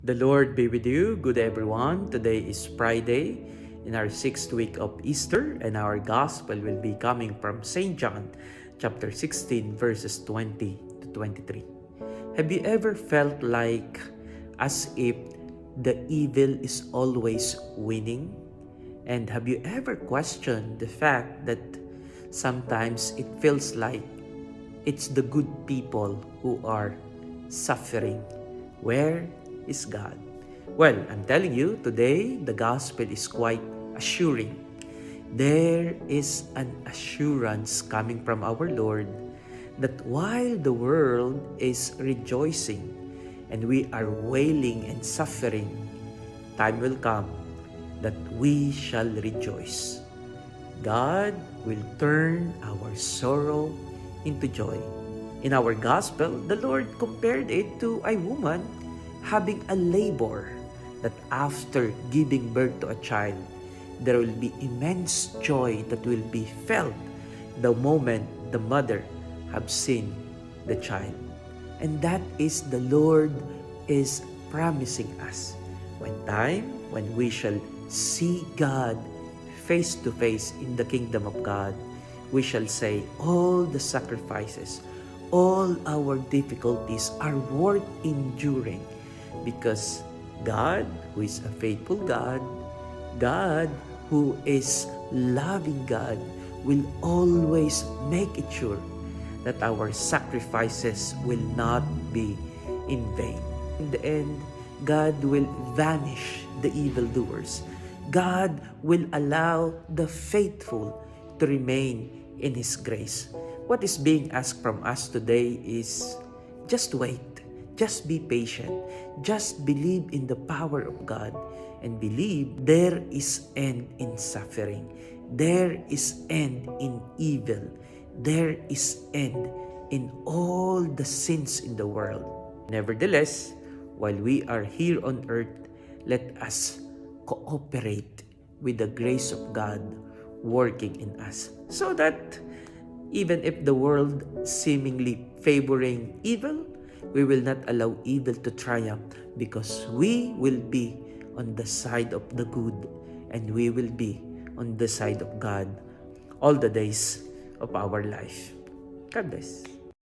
The Lord be with you. Good everyone. Today is Friday in our 6th week of Easter, and our gospel will be coming from St. John chapter 16 verses 20 to 23. Have you ever felt like as if the evil is always winning? And have you ever questioned the fact that sometimes it feels like it's the good people who are suffering? Where is God? Well, I'm telling you, today the gospel is quite assuring. There is an assurance coming from our Lord that while the world is rejoicing and we are wailing and suffering, time will come that we shall rejoice. God will turn our sorrow into joy. In our gospel, the Lord compared it to a woman having a labor that after giving birth to a child, there will be immense joy that will be felt the moment the mother have seen the child. And that is the Lord is promising us. When we shall see God face to face in the kingdom of God, we shall say all the sacrifices, all our difficulties are worth enduring because God, who is a faithful God, God who is loving God, will always make it sure that our sacrifices will not be in vain. In the end, God will vanish the evildoers. God will allow the faithful to remain in His grace. What is being asked from us today is just wait, just be patient, just believe in the power of God, and believe there is end in suffering, there is end in evil, there is end in all the sins in the world. Nevertheless, while we are here on earth, let us cooperate with the grace of God working in us, so that even if the world seemingly favoring evil, we will not allow evil to triumph because we will be on the side of the good and we will be on the side of God all the days of our life. God bless.